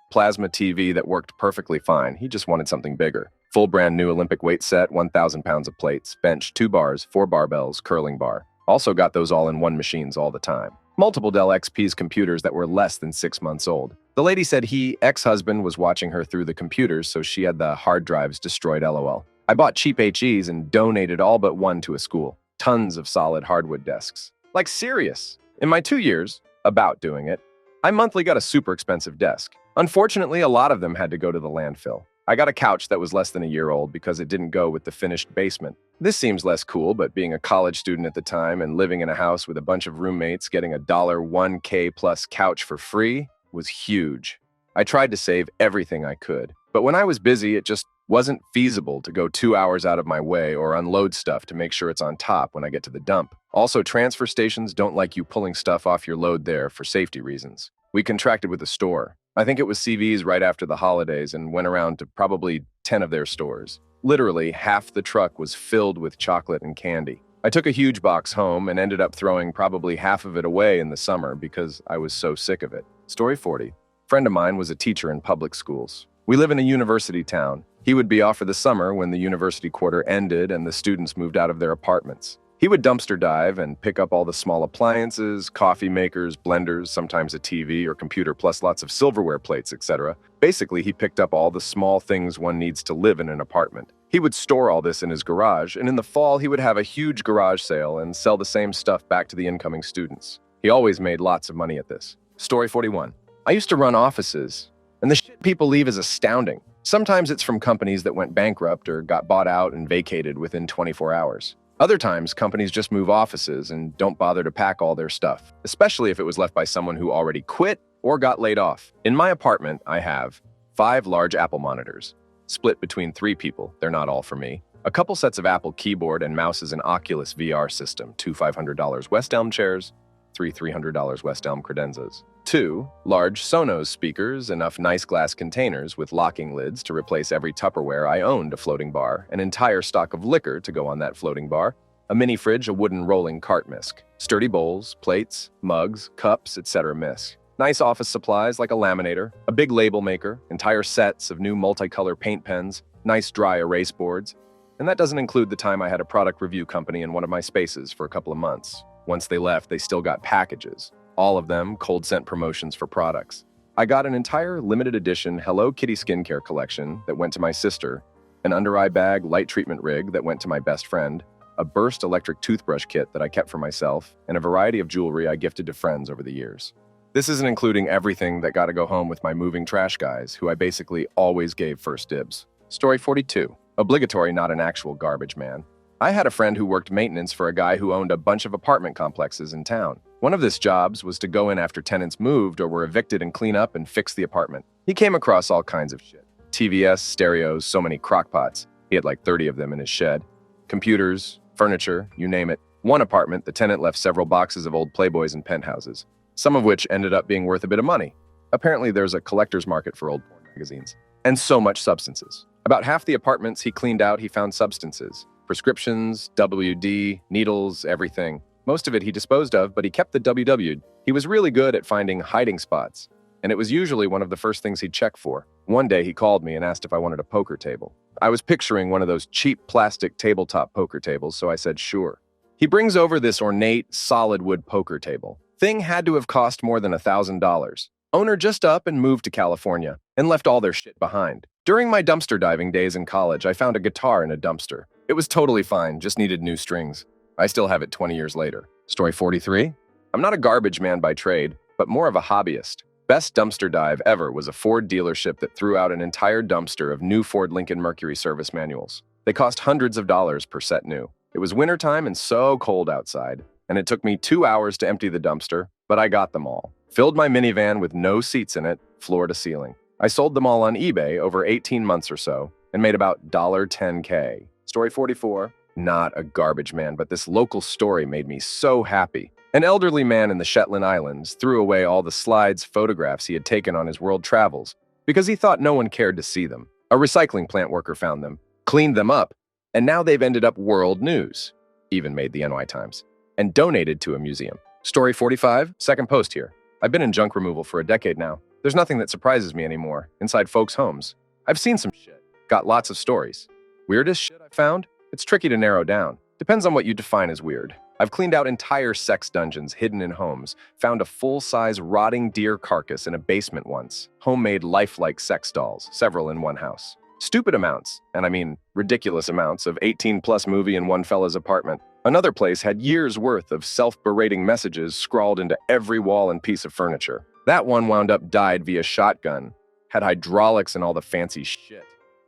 Plasma TV that worked perfectly fine. He just wanted something bigger. Full brand new Olympic weight set, 1,000 pounds of plates, bench, 2 bars, 4 barbells, curling bar. Also got those all in one machines all the time. Multiple Dell XP's computers that were less than 6 months old. The lady said ex-husband, was watching her through the computers, so she had the hard drives destroyed, LOL. I bought cheap HEs and donated all but one to a school. Tons of solid hardwood desks. Like serious. In my 2 years, about doing it, I monthly got a super expensive desk. Unfortunately, a lot of them had to go to the landfill. I got a couch that was less than a year old because it didn't go with the finished basement. This seems less cool, but being a college student at the time and living in a house with a bunch of roommates getting a $1K plus couch for free was huge. I tried to save everything I could, but when I was busy, it just wasn't feasible to go 2 hours out of my way or unload stuff to make sure it's on top when I get to the dump. Also, transfer stations don't like you pulling stuff off your load there for safety reasons. We contracted with a store. I think it was CV's right after the holidays and went around to probably 10 of their stores. Literally, half the truck was filled with chocolate and candy. I took a huge box home and ended up throwing probably half of it away in the summer because I was so sick of it. Story 40. Friend of mine was a teacher in public schools. We live in a university town. He would be off for the summer when the university quarter ended and the students moved out of their apartments. He would dumpster dive and pick up all the small appliances, coffee makers, blenders, sometimes a TV or computer, plus lots of silverware plates, etc. Basically, he picked up all the small things one needs to live in an apartment. He would store all this in his garage, and in the fall, he would have a huge garage sale and sell the same stuff back to the incoming students. He always made lots of money at this. Story 41. I used to run offices, and the shit people leave is astounding. Sometimes it's from companies that went bankrupt or got bought out and vacated within 24 hours. Other times, companies just move offices and don't bother to pack all their stuff, especially if it was left by someone who already quit or got laid off. In my apartment, I have 5 large Apple monitors, split between 3 people, they're not all for me, a couple sets of Apple keyboard and mouses and Oculus VR system, 2 $500 West Elm chairs, 3 $300 West Elm credenzas, 2 large Sonos speakers, enough nice glass containers with locking lids to replace every Tupperware I owned, a floating bar, an entire stock of liquor to go on that floating bar, a mini fridge, a wooden rolling cart misc, sturdy bowls, plates, mugs, cups, etc. misc, nice office supplies like a laminator, a big label maker, entire sets of new multicolor paint pens, nice dry erase boards, and that doesn't include the time I had a product review company in one of my spaces for a couple of months. Once they left, they still got packages. All of them cold sent promotions for products. I got an entire limited edition Hello Kitty skincare collection that went to my sister, an under-eye bag light treatment rig that went to my best friend, a Burst electric toothbrush kit that I kept for myself, and a variety of jewelry I gifted to friends over the years. This isn't including everything that got to go home with my moving trash guys, who I basically always gave first dibs. Story 42. Obligatory, not an actual garbage man. I had a friend who worked maintenance for a guy who owned a bunch of apartment complexes in town. One of his jobs was to go in after tenants moved or were evicted and clean up and fix the apartment. He came across all kinds of shit. TVS, stereos, so many crockpots. He had like 30 of them in his shed. Computers, furniture, you name it. One apartment, the tenant left several boxes of old Playboys and penthouses, some of which ended up being worth a bit of money. Apparently, there's a collector's market for old porn magazines. And so much substances. About half the apartments he cleaned out, he found substances. Prescriptions, WD, needles, everything. Most of it he disposed of, but he kept the WW. He was really good at finding hiding spots, and it was usually one of the first things he'd check for. One day he called me and asked if I wanted a poker table. I was picturing one of those cheap plastic tabletop poker tables, so I said sure. He brings over this ornate, solid wood poker table. Thing had to have cost more than $1,000. Owner just up and moved to California and left all their shit behind. During my dumpster diving days in college, I found a guitar in a dumpster. It was totally fine, just needed new strings. I still have it 20 years later. Story 43? I'm not a garbage man by trade, but more of a hobbyist. Best dumpster dive ever was a Ford dealership that threw out an entire dumpster of new Ford Lincoln Mercury service manuals. They cost hundreds of dollars per set new. It was wintertime and so cold outside, and it took me 2 hours to empty the dumpster, but I got them all. Filled my minivan with no seats in it, floor to ceiling. I sold them all on eBay over 18 months or so and made about $10K. Story 44. Not a garbage man, but this local story made me so happy. An elderly man in the Shetland Islands threw away all the slides, photographs he had taken on his world travels because he thought no one cared to see them. A recycling plant worker found them, cleaned them up, and now they've ended up world news, even made the NY Times, and donated to a museum. Story 45, second post here. I've been in junk removal for a decade now. There's nothing that surprises me anymore inside folks' homes. I've seen some shit, got lots of stories. Weirdest shit I've found? It's tricky to narrow down. Depends on what you define as weird. I've cleaned out entire sex dungeons hidden in homes, found a full-size rotting deer carcass in a basement once, homemade lifelike sex dolls, several in one house. Stupid amounts, and I mean ridiculous amounts, of 18-plus movie in one fella's apartment. Another place had years' worth of self-berating messages scrawled into every wall and piece of furniture. That one wound up died via shotgun, had hydraulics and all the fancy shit.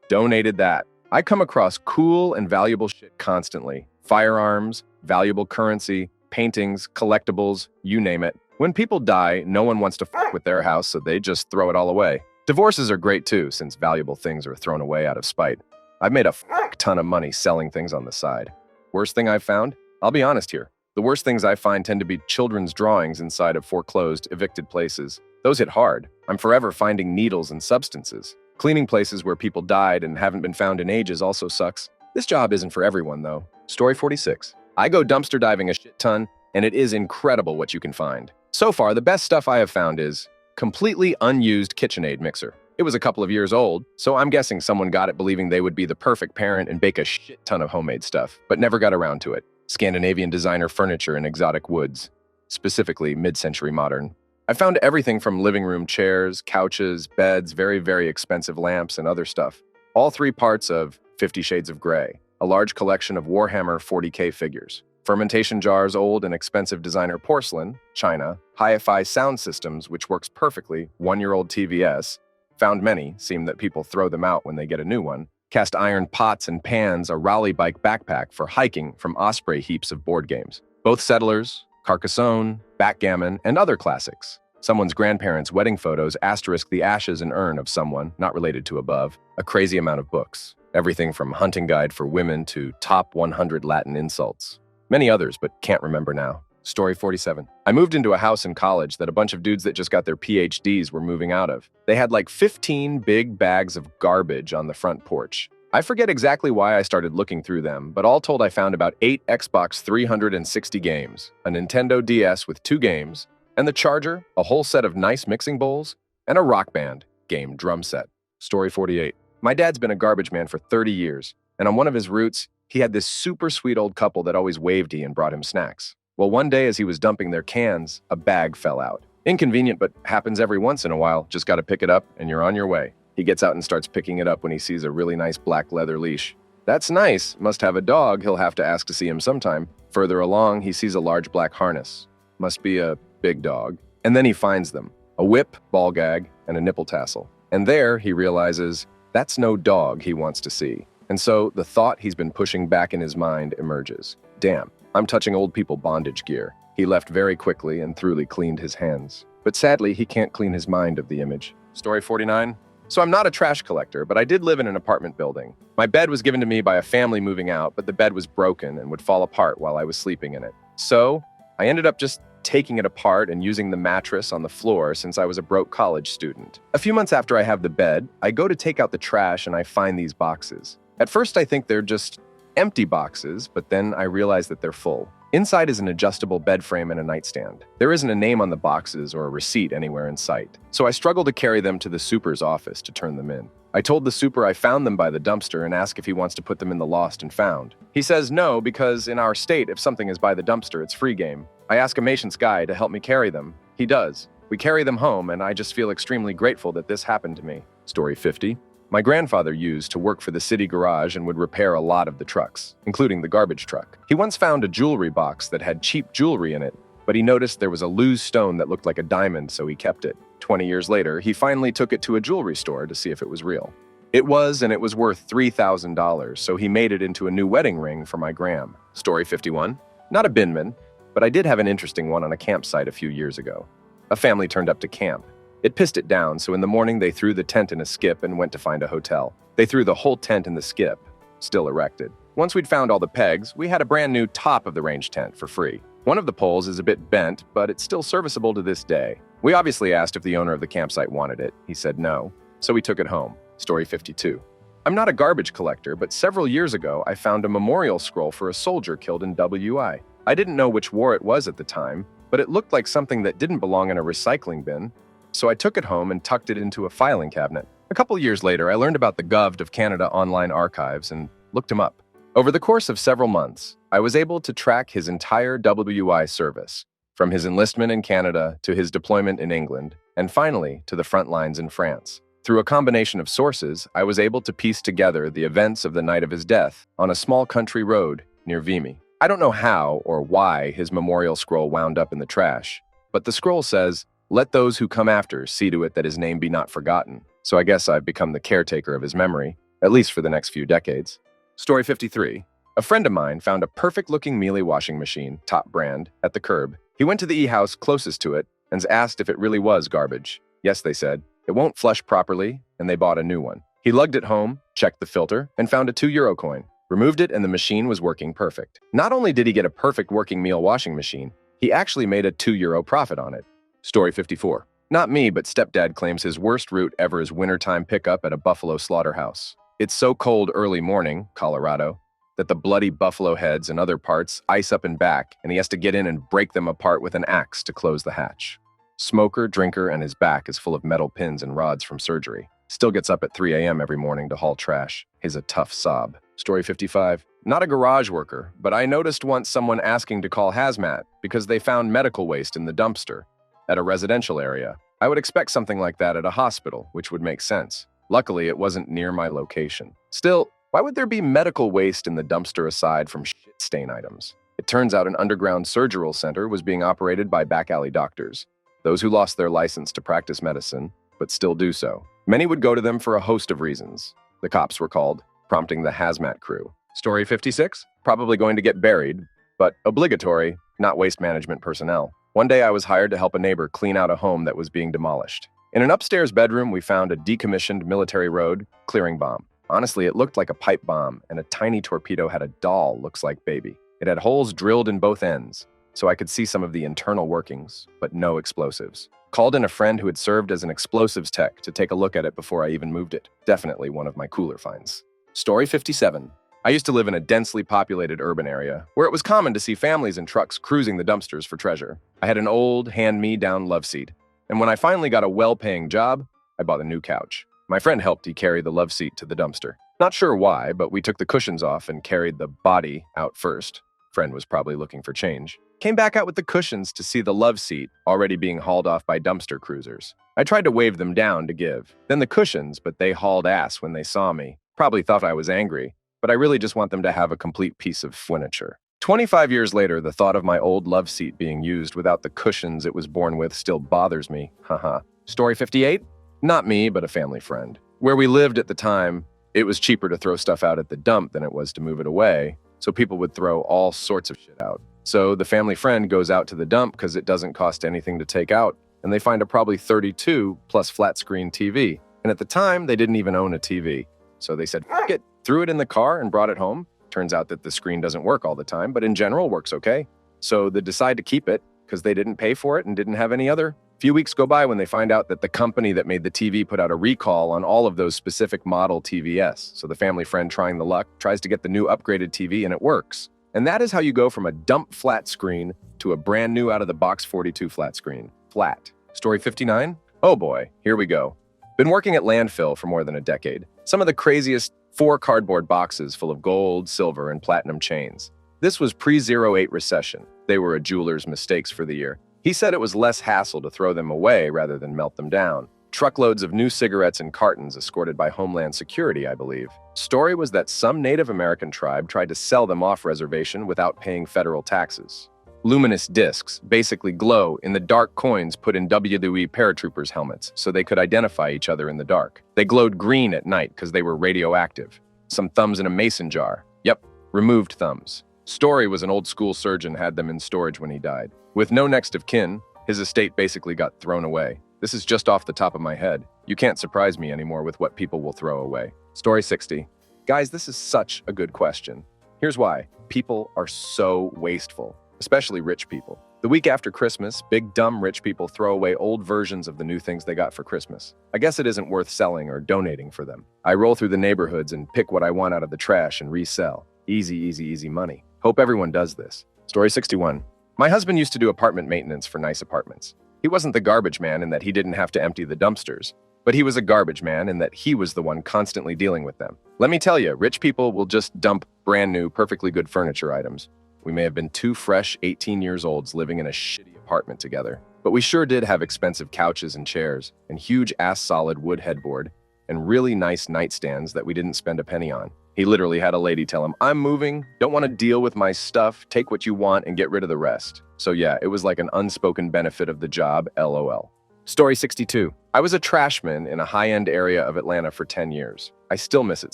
Donated that. I come across cool and valuable shit constantly. Firearms, valuable currency, paintings, collectibles, you name it. When people die, no one wants to fuck with their house, so they just throw it all away. Divorces are great too, since valuable things are thrown away out of spite. I've made a fuck ton of money selling things on the side. Worst thing I've found? I'll be honest here. The worst things I find tend to be children's drawings inside of foreclosed, evicted places. Those hit hard. I'm forever finding needles and substances. Cleaning places where people died and haven't been found in ages also sucks. This job isn't for everyone, though. Story 46. I go dumpster diving a shit ton, and it is incredible what you can find. So far, the best stuff I have found is completely unused KitchenAid mixer. It was a couple of years old, so I'm guessing someone got it believing they would be the perfect parent and bake a shit ton of homemade stuff, but never got around to it. Scandinavian designer furniture in exotic woods, specifically mid-century modern. I found everything from living room chairs, couches, beds, very, very expensive lamps, and other stuff. All 3 parts of 50 Shades of Grey, a large collection of Warhammer 40K figures, fermentation jars, old and expensive designer porcelain, china, hi-fi sound systems, which works perfectly, 1-year-old TVS, found many, seem that people throw them out when they get a new one, cast iron pots and pans, a Raleigh bike backpack for hiking from Osprey heaps of board games. Both Settlers, Carcassonne, Backgammon, and other classics. Someone's grandparents' wedding photos asterisk the ashes and urn of someone, not related to above, a crazy amount of books. Everything from Hunting Guide for Women to Top 100 Latin Insults. Many others, but can't remember now. Story 47. I moved into a house in college that a bunch of dudes that just got their PhDs were moving out of. They had like 15 big bags of garbage on the front porch. I forget exactly why I started looking through them, but all told I found about 8 Xbox 360 games, a Nintendo DS with 2 games, and the charger, a whole set of nice mixing bowls, and a Rock Band game drum set. Story 48. My dad's been a garbage man for 30 years, and on one of his routes, he had this super sweet old couple that always waved and brought him snacks. Well, one day as he was dumping their cans, a bag fell out. Inconvenient, but happens every once in a while. Just gotta pick it up, and you're on your way. He gets out and starts picking it up when he sees a really nice black leather leash. That's nice. Must have a dog. He'll have to ask to see him sometime. Further along, he sees a large black harness. Must be a big dog. And then he finds them. A whip, ball gag, and a nipple tassel. And there, he realizes that's no dog he wants to see. And so the thought he's been pushing back in his mind emerges. Damn, I'm touching old people bondage gear. He left very quickly and thoroughly cleaned his hands. But sadly, he can't clean his mind of the image. Story 49. So I'm not a trash collector, but I did live in an apartment building. My bed was given to me by a family moving out, but the bed was broken and would fall apart while I was sleeping in it. So I ended up just taking it apart and using the mattress on the floor since I was a broke college student. A few months after I have the bed, I go to take out the trash and I find these boxes. At first I think they're just empty boxes, but then I realize that they're full. Inside is an adjustable bed frame and a nightstand. There isn't a name on the boxes or a receipt anywhere in sight, so I struggle to carry them to the super's office to turn them in. I told the super I found them by the dumpster and ask if he wants to put them in the lost and found. He says no, because in our state, if something is by the dumpster, it's free game. I ask a Maintenance guy to help me carry them. He does. We carry them home, and I just feel extremely grateful that this happened to me. Story 50. My grandfather used to work for the city garage and would repair a lot of the trucks, including the garbage truck. He once found a jewelry box that had cheap jewelry in it, but he noticed there was a loose stone that looked like a diamond, so he kept it. 20 years later, he finally took it to a jewelry store to see if it was real. It was, and it was worth $3,000, so he made it into a new wedding ring for my gram. Story 51. Not a binman, but I did have an interesting one on a campsite a few years ago. A family turned up to camp. It pissed it down, so in the morning they threw the tent in a skip and went to find a hotel. They threw the whole tent in the skip, still erected. Once we'd found all the pegs, we had a brand new top of the range tent for free. One of the poles is a bit bent, but it's still serviceable to this day. We obviously asked if the owner of the campsite wanted it. He said no, so we took it home. Story 52. I'm not a garbage collector, but several years ago I found a memorial scroll for a soldier killed in WI. I didn't know which war it was at the time, but it looked like something that didn't belong in a recycling bin, so I took it home and tucked it into a filing cabinet. A couple years later, I learned about the Gov of Canada online archives and looked him up. Over the course of several months, I was able to track his entire WI service, from his enlistment in Canada to his deployment in England, and finally to the front lines in France. Through a combination of sources, I was able to piece together the events of the night of his death on a small country road near Vimy. I don't know how or why his memorial scroll wound up in the trash, but the scroll says, "Let those who come after see to it that his name be not forgotten." So I guess I've become the caretaker of his memory, at least for the next few decades. Story 53. A friend of mine found a perfect-looking Miele washing machine, top brand, at the curb. He went to the e-house closest to it and asked if it really was garbage. Yes, they said. It won't flush properly, and they bought a new one. He lugged it home, checked the filter, and found a €2 coin. Removed it, and the machine was working perfect. Not only did he get a perfect working Miele washing machine, he actually made a €2 profit on it. Story 54. Not me, but stepdad claims his worst route ever is wintertime pickup at a buffalo slaughterhouse. It's so cold early morning, Colorado, that the bloody buffalo heads and other parts ice up and back, and he has to get in and break them apart with an axe to close the hatch. Smoker, drinker, and his back is full of metal pins and rods from surgery. Still gets up at 3 a.m. every morning to haul trash. He's a tough sob. Story 55. Not a garage worker, but I noticed once someone asking to call hazmat because they found medical waste in the dumpster at a residential area. I would expect something like that at a hospital, which would make sense. Luckily, it wasn't near my location. Still, why would there be medical waste in the dumpster aside from shit stain items? It turns out an underground surgical center was being operated by back alley doctors, those who lost their license to practice medicine, but still do so. Many would go to them for a host of reasons. The cops were called, prompting the hazmat crew. Story 56? Probably going to get buried, but obligatory, not waste management personnel. One day I was hired to help a neighbor clean out a home that was being demolished. In an upstairs bedroom, we found a decommissioned military road clearing bomb. Honestly, it looked like a pipe bomb, and a tiny torpedo had a doll looks like baby. It had holes drilled in both ends, so I could see some of the internal workings, but no explosives. Called in a friend who had served as an explosives tech to take a look at it before I even moved it. Definitely one of my cooler finds. Story 57. I used to live in a densely populated urban area where it was common to see families and trucks cruising the dumpsters for treasure. I had an old, hand-me-down love seat, and when I finally got a well-paying job, I bought a new couch. My friend helped he carry the love seat to the dumpster. Not sure why, but we took the cushions off and carried the body out first. Friend was probably looking for change. Came back out with the cushions to see the love seat already being hauled off by dumpster cruisers. I tried to wave them down to give. Then the cushions, but they hauled ass when they saw me. Probably thought I was angry, but I really just want them to have a complete piece of furniture. 25 years later, the thought of my old love seat being used without the cushions it was born with still bothers me. Haha. Story 58? Not me, but a family friend. Where we lived at the time, it was cheaper to throw stuff out at the dump than it was to move it away, so people would throw all sorts of shit out. So the family friend goes out to the dump because it doesn't cost anything to take out, and they find a probably 32 plus flat screen TV. And at the time, they didn't even own a TV. So they said, "Fuck it," threw it in the car and brought it home. Turns out that the screen doesn't work all the time, but in general works okay. So they decide to keep it because they didn't pay for it and didn't have any other. Few weeks go by when they find out that the company that made the TV put out a recall on all of those specific model TVS. So the family friend trying the luck tries to get the new upgraded TV and it works. And that is how you go from a dump flat screen to a brand new out-of-the-box 42 flat screen. Flat. Story 59? Oh boy, here we go. Been working at landfill for more than a decade. Some of the craziest 4 cardboard boxes full of gold, silver, and platinum chains. This was pre-08 recession. They were a jeweler's mistakes for the year. He said it was less hassle to throw them away rather than melt them down. Truckloads of new cigarettes in cartons escorted by Homeland Security, I believe. Story was that some Native American tribe tried to sell them off reservation without paying federal taxes. Luminous discs basically glow in the dark coins put in WWE paratroopers helmets so they could identify each other in the dark. They glowed green at night because they were radioactive. Some thumbs in a mason jar. Yep, removed thumbs. Story was an old-school surgeon, had them in storage when he died. With no next of kin, his estate basically got thrown away. This is just off the top of my head. You can't surprise me anymore with what people will throw away. Story 60. Guys, this is such a good question. Here's why. People are so wasteful, especially rich people. The week after Christmas, big dumb rich people throw away old versions of the new things they got for Christmas. I guess it isn't worth selling or donating for them. I roll through the neighborhoods and pick what I want out of the trash and resell. Easy, easy, easy money. Hope everyone does this. Story 61. My husband used to do apartment maintenance for nice apartments. He wasn't the garbage man in that he didn't have to empty the dumpsters, but he was a garbage man in that he was the one constantly dealing with them. Let me tell you, rich people will just dump brand new, perfectly good furniture items. We may have been 2 fresh 18-years-olds living in a shitty apartment together, but we sure did have expensive couches and chairs, and huge ass-solid wood headboard, and really nice nightstands that we didn't spend a penny on. He literally had a lady tell him, "I'm moving, don't want to deal with my stuff, take what you want and get rid of the rest." So yeah, it was like an unspoken benefit of the job, LOL. Story 62. I was a trashman in a high-end area of Atlanta for 10 years. I still miss it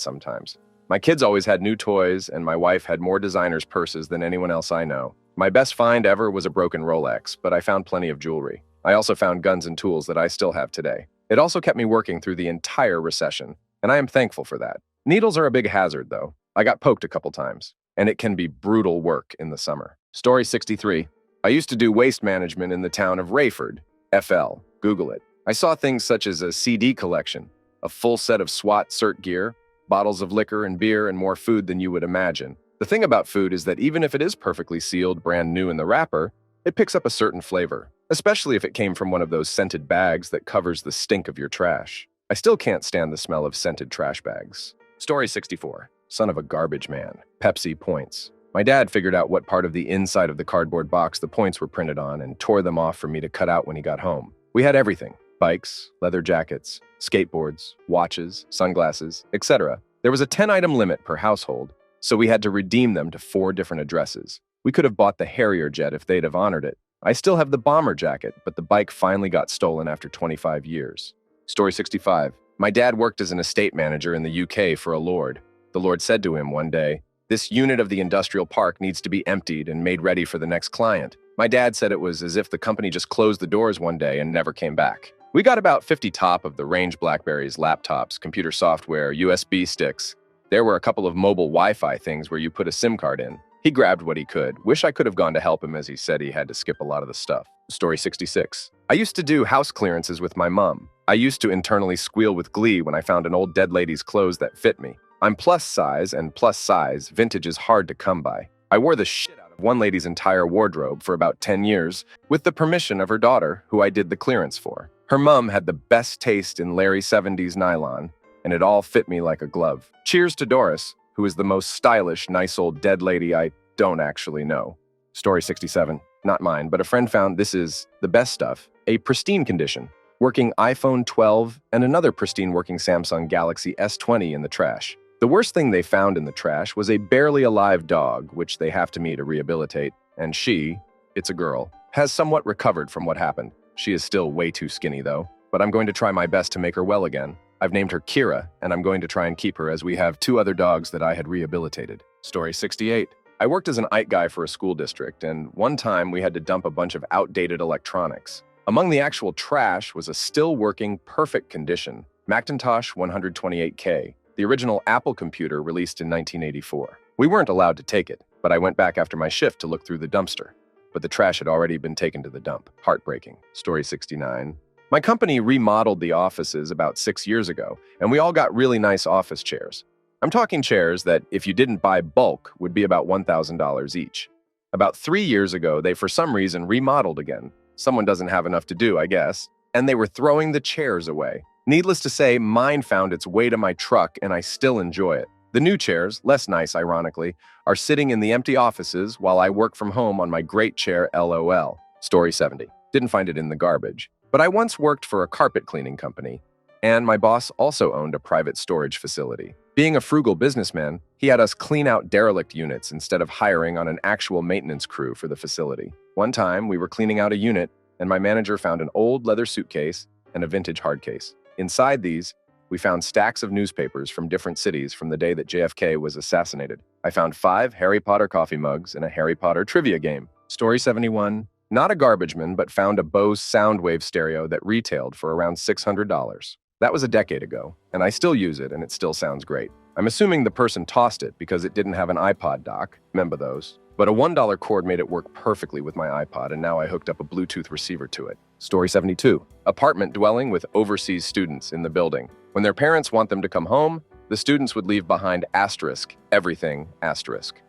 sometimes. My kids always had new toys, and my wife had more designers' purses than anyone else I know. My best find ever was a broken Rolex, but I found plenty of jewelry. I also found guns and tools that I still have today. It also kept me working through the entire recession, and I am thankful for that. Needles are a big hazard, though. I got poked a couple times, and it can be brutal work in the summer. Story 63. I used to do waste management in the town of Rayford, FL. Google it. I saw things such as a CD collection, a full set of SWAT cert gear, bottles of liquor and beer, and more food than you would imagine. The thing about food is that even if it is perfectly sealed, brand new in the wrapper, it picks up a certain flavor, especially if it came from one of those scented bags that covers the stink of your trash. I still can't stand the smell of scented trash bags. Story 64. Son of a garbage man. Pepsi points. My dad figured out what part of the inside of the cardboard box the points were printed on and tore them off for me to cut out when he got home. We had everything. Bikes, leather jackets, skateboards, watches, sunglasses, etc. There was a 10-item limit per household, so we had to redeem them to 4 different addresses. We could have bought the Harrier jet if they'd have honored it. I still have the bomber jacket, but the bike finally got stolen after 25 years. Story 65. My dad worked as an estate manager in the UK for a lord. The lord said to him one day, "This unit of the industrial park needs to be emptied and made ready for the next client." My dad said it was as if the company just closed the doors one day and never came back. We got about 50 top of the range BlackBerries, laptops, computer software, USB sticks. There were a couple of mobile Wi-Fi things where you put a SIM card in. He grabbed what he could. Wish I could have gone to help him as he said he had to skip a lot of the stuff. Story 66. I used to do house clearances with my mom. I used to internally squeal with glee when I found an old dead lady's clothes that fit me. I'm plus size, and plus size, vintage is hard to come by. I wore the shit out of one lady's entire wardrobe for about 10 years, with the permission of her daughter, who I did the clearance for. Her mom had the best taste in Larry 70s nylon, and it all fit me like a glove. Cheers to Doris, who is the most stylish, nice old dead lady I don't actually know. Story 67. Not mine, but a friend found this is the best stuff, a pristine condition, working iPhone 12 and another pristine working Samsung Galaxy S20 in the trash. The worst thing they found in the trash was a barely alive dog, which they have to me to rehabilitate, and she, it's a girl, has somewhat recovered from what happened. She is still way too skinny though, but I'm going to try my best to make her well again. I've named her Kira, and I'm going to try and keep her as we have 2 other dogs that I had rehabilitated. Story 68. I worked as an IT guy for a school district, and one time we had to dump a bunch of outdated electronics. Among the actual trash was a still working, perfect condition Macintosh 128K, the original Apple computer released in 1984. We weren't allowed to take it, but I went back after my shift to look through the dumpster. But the trash had already been taken to the dump. Heartbreaking. Story 69. My company remodeled the offices about 6 years ago, and we all got really nice office chairs. I'm talking chairs that, if you didn't buy bulk, would be about $1,000 each. About 3 years ago, they for some reason remodeled again. Someone doesn't have enough to do, I guess, and they were throwing the chairs away. Needless to say, mine found its way to my truck, and I still enjoy it. The new chairs, less nice ironically, are sitting in the empty offices while I work from home on my great chair LOL. Story 70. Didn't find it in the garbage. But I once worked for a carpet cleaning company, and my boss also owned a private storage facility. Being a frugal businessman, he had us clean out derelict units instead of hiring on an actual maintenance crew for the facility. One time, we were cleaning out a unit, and my manager found an old leather suitcase and a vintage hard case. Inside these, we found stacks of newspapers from different cities from the day that JFK was assassinated. I found 5 Harry Potter coffee mugs and a Harry Potter trivia game. Story 71. Not a garbageman, but found a Bose Soundwave stereo that retailed for around $600. That was a decade ago, and I still use it, and it still sounds great. I'm assuming the person tossed it because it didn't have an iPod dock. Remember those? But a $1 cord made it work perfectly with my iPod, and now I hooked up a Bluetooth receiver to it. Story 72. Apartment dwelling with overseas students in the building. When their parents want them to come home, the students would leave behind everything.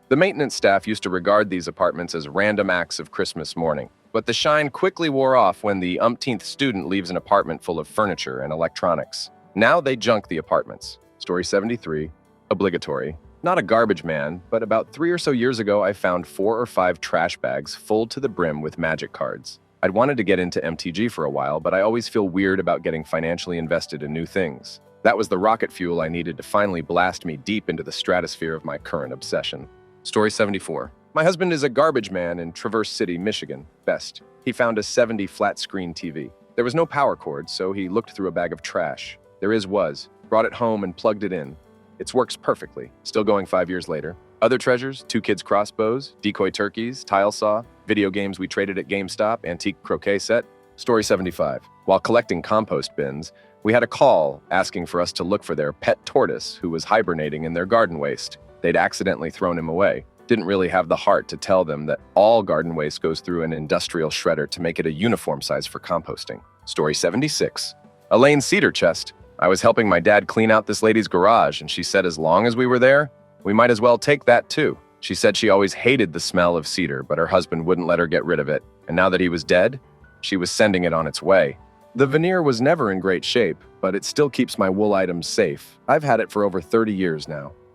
The maintenance staff used to regard these apartments as random acts of Christmas morning. But the shine quickly wore off when the umpteenth student leaves an apartment full of furniture and electronics. Now they junk the apartments. Story 73. Obligatory. Not a garbage man, but about 3 or so years ago, I found 4 or 5 trash bags full to the brim with magic cards. I'd wanted to get into MTG for a while, but I always feel weird about getting financially invested in new things. That was the rocket fuel I needed to finally blast me deep into the stratosphere of my current obsession. Story 74. My husband is a garbage man in Traverse City, Michigan. Best. He found a 70 flat-screen TV. There was no power cord, so he looked through a bag of trash. Brought it home and plugged it in. It works perfectly, still going 5 years later. Other treasures, 2 kids' crossbows, decoy turkeys, tile saw, video games we traded at GameStop, antique croquet set. Story 75. While collecting compost bins, we had a call asking for us to look for their pet tortoise who was hibernating in their garden waste. They'd accidentally thrown him away. Didn't really have the heart to tell them that all garden waste goes through an industrial shredder to make it a uniform size for composting. Story 76. Elaine cedar chest. I was helping my dad clean out this lady's garage, and she said as long as we were there, we might as well take that too. She said she always hated the smell of cedar, but her husband wouldn't let her get rid of it, and now that he was dead, she was sending it on its way. The veneer was never in great shape, but it still keeps my wool items safe. I've had it for over 30 years now.